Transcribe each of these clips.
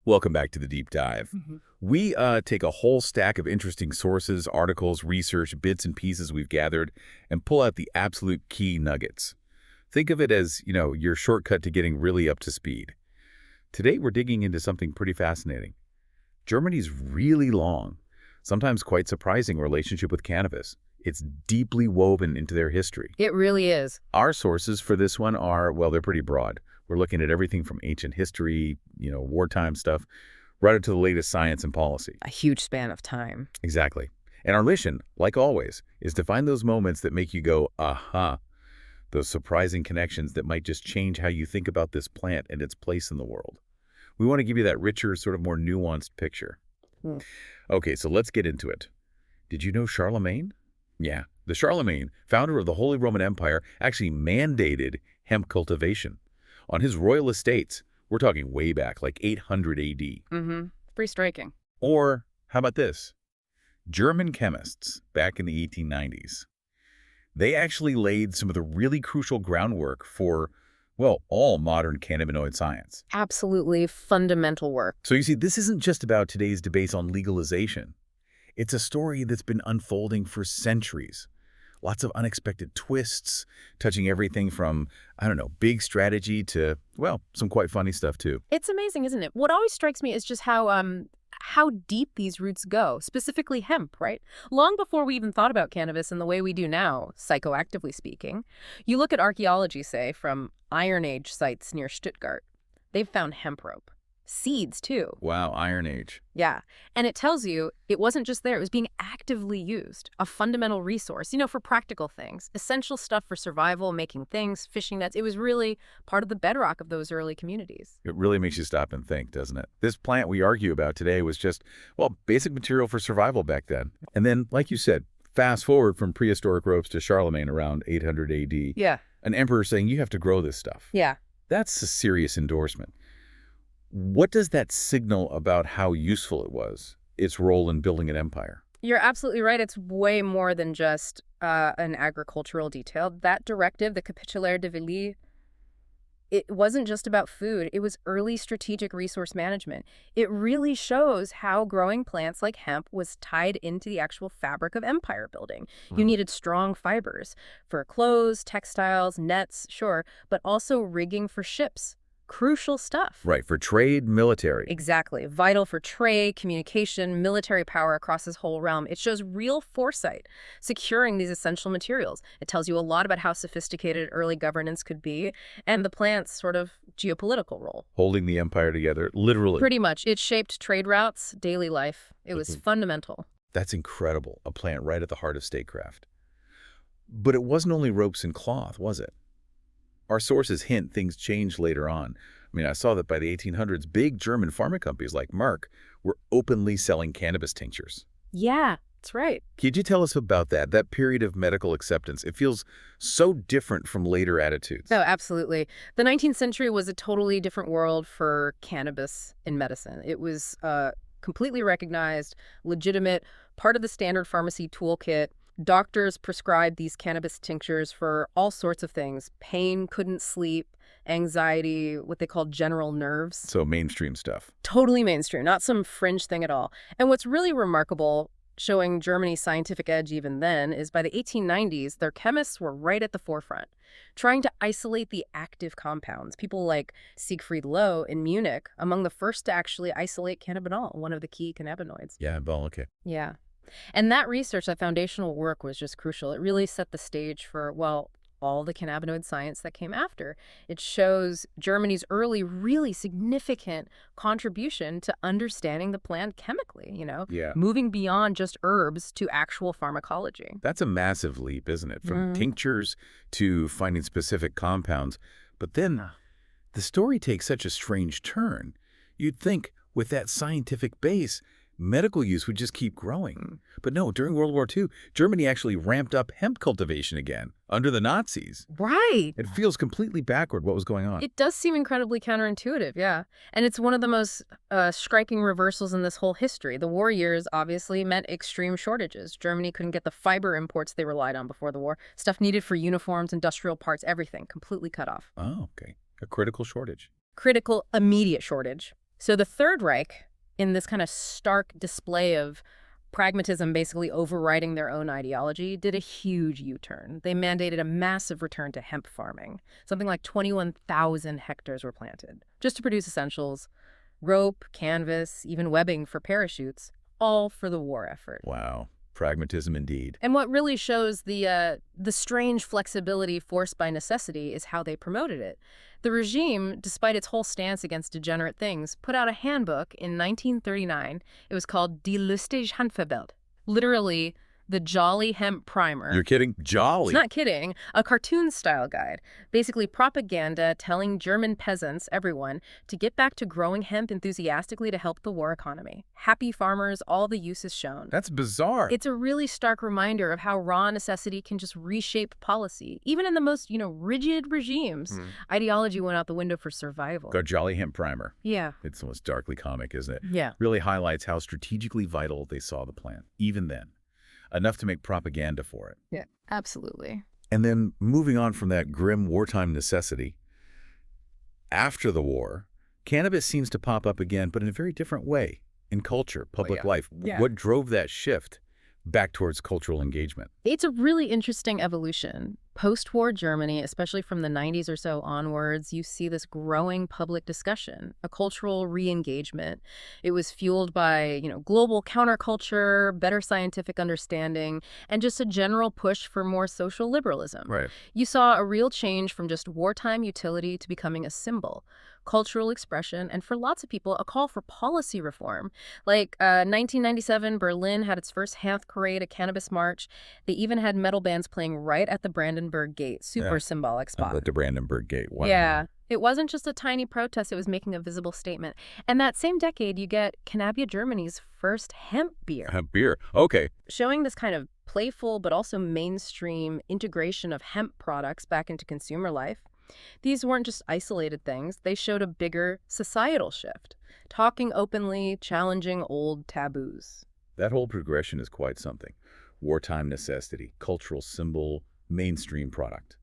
Welcome back to the Deep Dive. We take a whole stack of interesting sources, articles, research, bits and pieces we've gathered, and pull out the absolute key nuggets. Think of it as, your shortcut to getting really up to speed. Today, we're digging into something pretty fascinating. Germany's really long, sometimes quite surprising relationship with cannabis. It's deeply woven into their history. It really is. Our sources for this one are, well, they're pretty broad. We're looking at everything from ancient history, wartime stuff, right up to the latest science and policy. A huge span of time. Exactly. And our mission, like always, is to find those moments that make you go, aha, those surprising connections that might just change how you think about this plant and its place in the world. We want to give you that richer, sort of more nuanced picture. Okay, so let's get into it. Did you know Charlemagne? Yeah, the Charlemagne, founder of the Holy Roman Empire, actually mandated hemp cultivation on his royal estates. We're talking way back, like 800 AD. Pretty striking. Or, how about this? German chemists back in the 1890s. They actually laid some of the really crucial groundwork for, well, all modern cannabinoid science. Absolutely fundamental work. So you see, this isn't just about today's debates on legalization. It's a story that's been unfolding for centuries. Lots of unexpected twists, touching everything from, big strategy to, well, some quite funny stuff too. It's amazing, isn't it? What always strikes me is just how deep these roots go, specifically hemp, right? Long before we even thought about cannabis in the way we do now, psychoactively speaking. You look at archaeology, say, from Iron Age sites near Stuttgart. They've found hemp rope. Seeds, too. Wow, Iron Age. Yeah. And it tells you it wasn't just there. It was being actively used. A fundamental resource, for practical things. Essential stuff for survival, making things, fishing nets. It was really part of the bedrock of those early communities. It really makes you stop and think, doesn't it? This plant we argue about today was just, well, basic material for survival back then. And then, like you said, fast forward from prehistoric ropes to Charlemagne around 800 AD. Yeah. An emperor saying, you have to grow this stuff. Yeah. That's a serious endorsement. What does that signal about how useful it was, its role in building an empire? You're absolutely right. It's way more than just an agricultural detail. That directive, the Capitulaire de Villiers, it wasn't just about food. It was early strategic resource management. It really shows how growing plants like hemp was tied into the actual fabric of empire building. You needed strong fibers for clothes, textiles, nets, sure, but also rigging for ships. Crucial stuff. Right, for trade, military. Exactly. Vital for trade, communication, military power across this whole realm. It shows real foresight, securing these essential materials. It tells you a lot about how sophisticated early governance could be and the plant's sort of geopolitical role. Holding the empire together, literally. Pretty much. It shaped trade routes, daily life. It was fundamental. That's incredible. A plant right at the heart of statecraft. But it wasn't only ropes and cloth, was it? Our sources hint things changed later on. I saw that by the 1800s, big German pharma companies like Merck were openly selling cannabis tinctures. Yeah, that's right. Could you tell us about that period of medical acceptance? It feels so different from later attitudes. Oh, absolutely. The 19th century was a totally different world for cannabis in medicine. It was completely recognized, legitimate, part of the standard pharmacy toolkit. Doctors prescribed these cannabis tinctures for all sorts of things. Pain, couldn't sleep, anxiety, what they called general nerves. So mainstream stuff. Totally mainstream, not some fringe thing at all. And what's really remarkable, showing Germany's scientific edge even then, is by the 1890s, their chemists were right at the forefront, trying to isolate the active compounds. People like Siegfried Loh in Munich, among the first to actually isolate cannabinol, one of the key cannabinoids. Yeah, well, okay. Yeah. And that research, that foundational work was just crucial. It really set the stage for, well, all the cannabinoid science that came after. It shows Germany's early, really significant contribution to understanding the plant chemically, moving beyond just herbs to actual pharmacology. That's a massive leap, isn't it? From tinctures to finding specific compounds. But then the story takes such a strange turn. You'd think with that scientific base, medical use would just keep growing. But no, during World War II, Germany actually ramped up hemp cultivation again under the Nazis. Right. It feels completely backward what was going on. It does seem incredibly counterintuitive, yeah. And it's one of the most striking reversals in this whole history. The war years obviously meant extreme shortages. Germany couldn't get the fiber imports they relied on before the war. Stuff needed for uniforms, industrial parts, everything completely cut off. Oh, okay. A critical shortage. Critical, immediate shortage. So the Third Reich, in this kind of stark display of pragmatism basically overriding their own ideology, did a huge U-turn. They mandated a massive return to hemp farming. Something like 21,000 hectares were planted, just to produce essentials, rope, canvas, even webbing for parachutes, all for the war effort. Wow. Pragmatism indeed. And what really shows the strange flexibility forced by necessity is how they promoted it. The regime, despite its whole stance against degenerate things, put out a handbook in 1939. It was called Die Lustige Hanffibel, literally the Jolly Hemp Primer. You're kidding? Jolly. Not kidding. A cartoon-style guide. Basically propaganda telling German peasants, everyone, to get back to growing hemp enthusiastically to help the war economy. Happy farmers, all the uses shown. That's bizarre. It's a really stark reminder of how raw necessity can just reshape policy. Even in the most, rigid regimes, ideology went out the window for survival. Got Jolly Hemp Primer. Yeah. It's almost darkly comic, isn't it? Yeah. Really highlights how strategically vital they saw the plan, even then. Enough to make propaganda for it. Yeah, absolutely. And then moving on from that grim wartime necessity, after the war, cannabis seems to pop up again, but in a very different way, in culture, public life. Yeah. What drove that shift back towards cultural engagement? It's a really interesting evolution. Post-war Germany, especially from the 90s or so onwards, you see this growing public discussion, a cultural re-engagement. It was fueled by, global counterculture, better scientific understanding, and just a general push for more social liberalism. Right. You saw a real change from just wartime utility to becoming a symbol, cultural expression, and for lots of people, a call for policy reform. Like 1997, Berlin had its first Hanfparade, a cannabis march. They even had metal bands playing right at the Brandenburg Gate. Super symbolic spot. At the Brandenburg Gate. Wow. Yeah. It wasn't just a tiny protest, it was making a visible statement. And that same decade, you get Cannabis Germany's first hemp beer. Hemp beer. Okay. Showing this kind of playful but also mainstream integration of hemp products back into consumer life. These weren't just isolated things. They showed a bigger societal shift, talking openly, challenging old taboos. That whole progression is quite something. Wartime necessity, cultural symbol, mainstream product.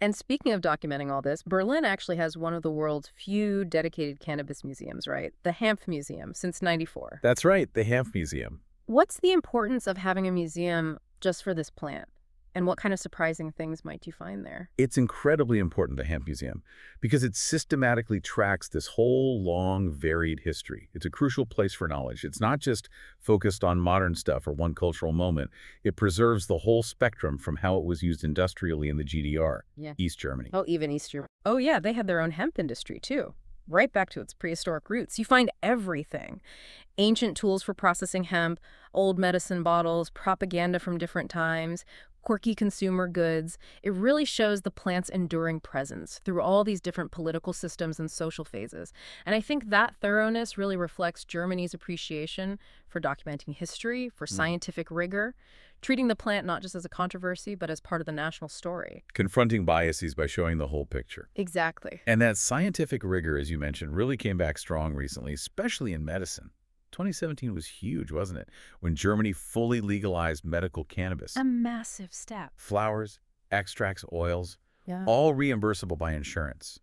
And speaking of documenting all this, Berlin actually has one of the world's few dedicated cannabis museums, right? The Hanf Museum, since '94. That's right, the Hanf Museum. What's the importance of having a museum just for this plant? And what kind of surprising things might you find there? It's incredibly important, the Hanf Museum, because it systematically tracks this whole long, varied history. It's a crucial place for knowledge. It's not just focused on modern stuff or one cultural moment. It preserves the whole spectrum from how it was used industrially in the GDR, East Germany. Oh, even East Germany. Oh, yeah, they had their own hemp industry, too. Right back to its prehistoric roots. You find everything. Ancient tools for processing hemp, old medicine bottles, propaganda from different times, quirky consumer goods. It really shows the plant's enduring presence through all these different political systems and social phases. And I think that thoroughness really reflects Germany's appreciation for documenting history, for scientific rigor, treating the plant not just as a controversy, but as part of the national story. Confronting biases by showing the whole picture. Exactly. And that scientific rigor, as you mentioned, really came back strong recently, especially in medicine. 2017 was huge, wasn't it? When Germany fully legalized medical cannabis. A massive step. Flowers, extracts, oils, all reimbursable by insurance.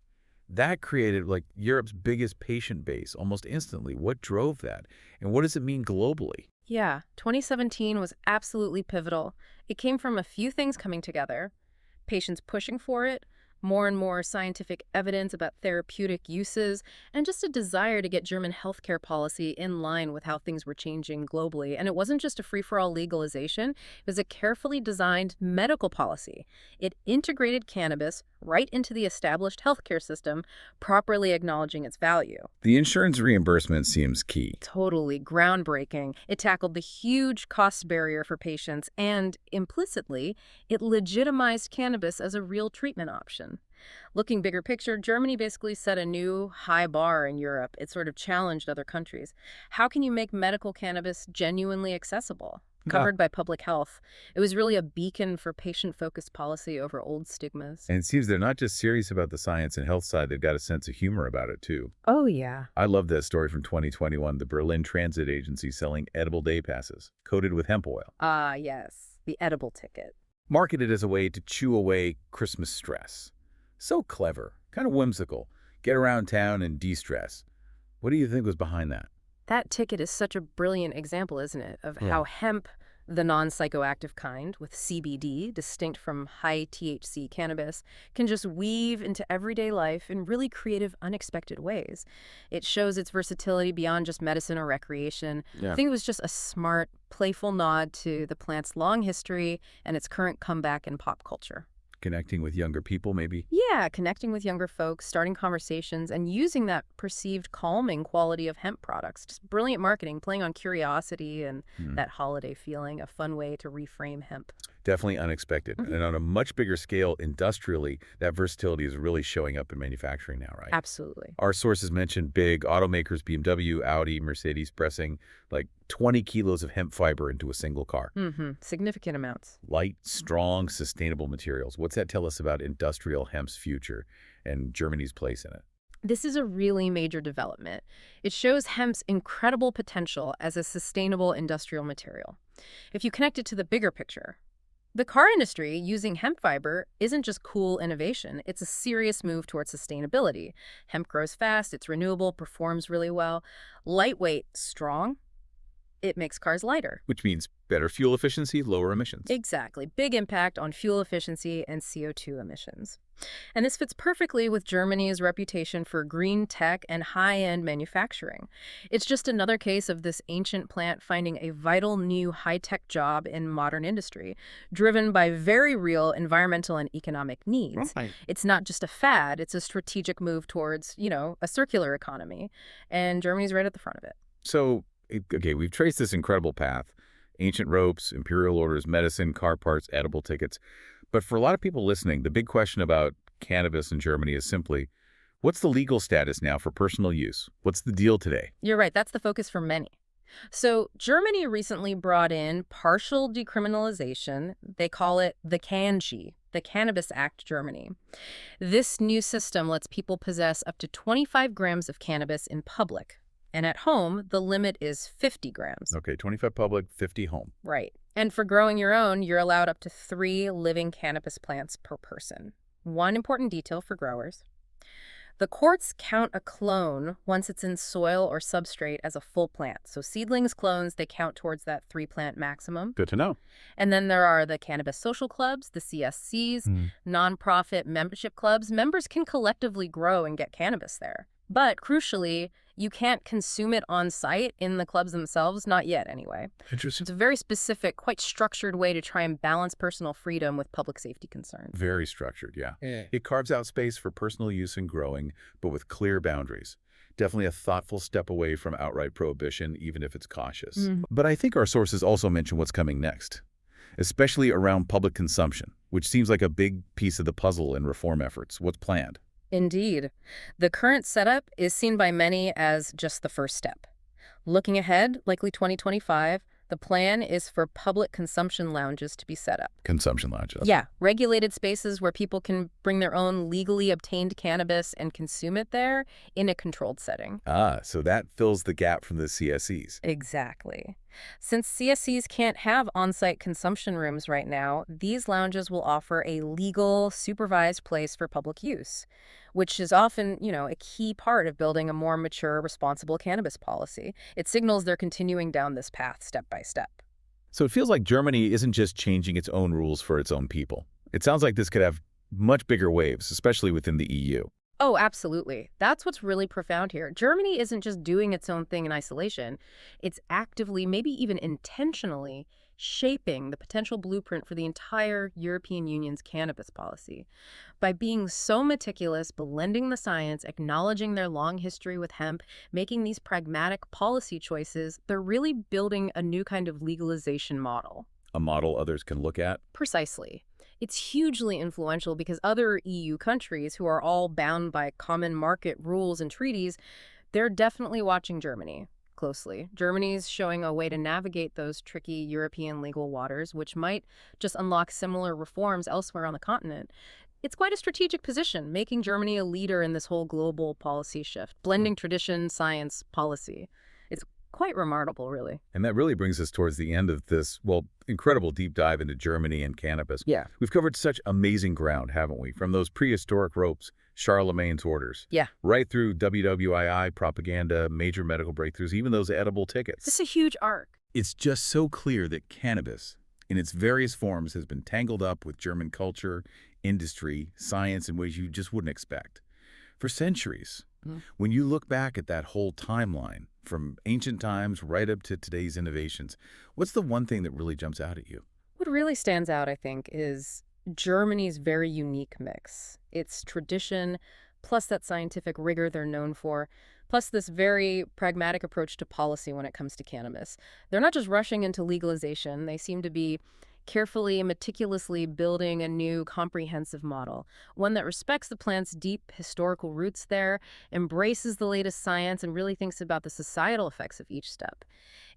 That created Europe's biggest patient base almost instantly. What drove that? And what does it mean globally? Yeah, 2017 was absolutely pivotal. It came from a few things coming together. Patients pushing for it, more and more scientific evidence about therapeutic uses, and just a desire to get German healthcare policy in line with how things were changing globally. And it wasn't just a free-for-all legalization. It was a carefully designed medical policy. It integrated cannabis right into the established healthcare system, properly acknowledging its value. The insurance reimbursement seems key. Totally groundbreaking. It tackled the huge cost barrier for patients, and implicitly, it legitimized cannabis as a real treatment option. Looking bigger picture, Germany basically set a new high bar in Europe. It sort of challenged other countries. How can you make medical cannabis genuinely accessible? Covered by public health. It was really a beacon for patient-focused policy over old stigmas. And it seems they're not just serious about the science and health side, they've got a sense of humor about it, too. Oh, yeah. I love that story from 2021, the Berlin Transit Agency selling edible day passes, coated with hemp oil. Ah, yes. The edible ticket. Marketed as a way to chew away Christmas stress. So clever, kind of whimsical. Get around town and de-stress. What do you think was behind that? That ticket is such a brilliant example, isn't it, of Yeah. how hemp, the non-psychoactive kind, with CBD, distinct from high THC cannabis, can just weave into everyday life in really creative, unexpected ways. It shows its versatility beyond just medicine or recreation. I Yeah. think it was just a smart, playful nod to the plant's long history and its current comeback in pop culture. Connecting with younger people, maybe? Yeah, connecting with younger folks, starting conversations, and using that perceived calming quality of hemp products. Just brilliant marketing, playing on curiosity and Hmm. that holiday feeling, a fun way to reframe hemp. Definitely unexpected. Mhm. And on a much bigger scale, industrially, that versatility is really showing up in manufacturing now, right? Absolutely. Our sources mentioned big automakers, BMW, Audi, Mercedes, pressing like 20 kilos of hemp fiber into a single car. Significant amounts. Light, strong, sustainable materials. What's that tell us about industrial hemp's future and Germany's place in it? This is a really major development. It shows hemp's incredible potential as a sustainable industrial material. If you connect it to the bigger picture, the car industry using hemp fiber isn't just cool innovation, it's a serious move towards sustainability. Hemp grows fast, it's renewable, performs really well. Lightweight, strong, it makes cars lighter. Which means better fuel efficiency, lower emissions. Exactly. Big impact on fuel efficiency and CO2 emissions. And this fits perfectly with Germany's reputation for green tech and high-end manufacturing. It's just another case of this ancient plant finding a vital new high-tech job in modern industry, driven by very real environmental and economic needs. Right. It's not just a fad, it's a strategic move towards, a circular economy. And Germany's right at the front of it. So, okay, we've traced this incredible path. Ancient ropes, imperial orders, medicine, car parts, edible tickets. But for a lot of people listening, the big question about cannabis in Germany is simply, what's the legal status now for personal use? What's the deal today? You're right, that's the focus for many. So, Germany recently brought in partial decriminalization. They call it the CanG, the Cannabis Act Germany. This new system lets people possess up to 25 grams of cannabis in public. And at home, the limit is 50 grams. Okay, 25 public, 50 home. Right. And for growing your own, you're allowed up to 3 living cannabis plants per person. One important detail for growers. The courts count a clone once it's in soil or substrate as a full plant. So seedlings, clones, they count towards that 3-plant maximum. Good to know. And then there are the cannabis social clubs, the CSCs, nonprofit membership clubs. Members can collectively grow and get cannabis there. But crucially, you can't consume it on site in the clubs themselves, not yet anyway. Interesting. It's a very specific, quite structured way to try and balance personal freedom with public safety concerns. Very structured, yeah. It carves out space for personal use and growing, but with clear boundaries. Definitely a thoughtful step away from outright prohibition, even if it's cautious. But I think our sources also mention what's coming next, especially around public consumption, which seems like a big piece of the puzzle in reform efforts. What's planned? Indeed. The current setup is seen by many as just the first step. Looking ahead, likely 2025, the plan is for public consumption lounges to be set up. Consumption lounges. Yeah, regulated spaces where people can bring their own legally obtained cannabis and consume it there in a controlled setting. Ah, so that fills the gap from the CSEs. Exactly. Since CSCs can't have on-site consumption rooms right now, these lounges will offer a legal, supervised place for public use, which is often, a key part of building a more mature, responsible cannabis policy. It signals they're continuing down this path step by step. So it feels like Germany isn't just changing its own rules for its own people. It sounds like this could have much bigger waves, especially within the EU. Oh, absolutely. That's what's really profound here. Germany isn't just doing its own thing in isolation. It's actively, maybe even intentionally, shaping the potential blueprint for the entire European Union's cannabis policy. By being so meticulous, blending the science, acknowledging their long history with hemp, making these pragmatic policy choices, they're really building a new kind of legalization model. A model others can look at. Precisely. It's hugely influential because other EU countries who are all bound by common market rules and treaties, they're definitely watching Germany closely. Germany's showing a way to navigate those tricky European legal waters, which might just unlock similar reforms elsewhere on the continent. It's quite a strategic position, making Germany a leader in this whole global policy shift, blending tradition, science, policy. It's quite remarkable, really. And that really brings us towards the end of this, incredible deep dive into Germany and cannabis. Yeah. We've covered such amazing ground, haven't we? From those prehistoric ropes Charlemagne's orders, Yeah. right through WWII propaganda, major medical breakthroughs, even those edible This tickets. is a huge arc. It's just so clear that cannabis, in its various forms, has been tangled up with German culture, industry, science in ways you just wouldn't expect. For centuries, Mm. when you look back at that whole timeline, from ancient times right up to today's innovations, what's the one thing that really jumps out at you? What really stands out, I think, is Germany's very unique mix. Its tradition, plus that scientific rigor they're known for, plus this very pragmatic approach to policy when it comes to cannabis. They're not just rushing into legalization, they seem to be carefully, meticulously building a new comprehensive model, one that respects the plant's deep historical roots there, embraces the latest science, and really thinks about the societal effects of each step.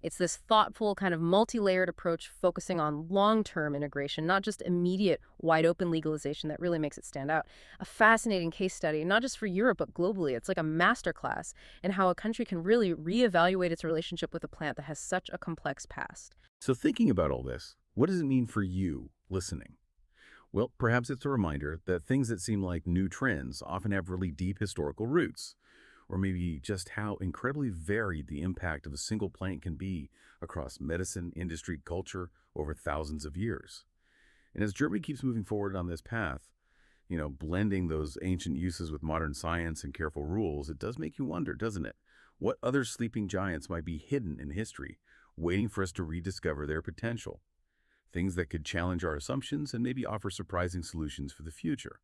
It's this thoughtful, kind of multi-layered approach focusing on long-term integration, not just immediate, wide-open legalization that really makes it stand out. A fascinating case study, not just for Europe, but globally. It's like a masterclass in how a country can really reevaluate its relationship with a plant that has such a complex past. So thinking about all this, what does it mean for you listening? Well, perhaps it's a reminder that things that seem like new trends often have really deep historical roots, or maybe just how incredibly varied the impact of a single plant can be across medicine, industry, culture over thousands of years. And as Germany keeps moving forward on this path, blending those ancient uses with modern science and careful rules, it does make you wonder, doesn't it? What other sleeping giants might be hidden in history, waiting for us to rediscover their potential? Things that could challenge our assumptions and maybe offer surprising solutions for the future.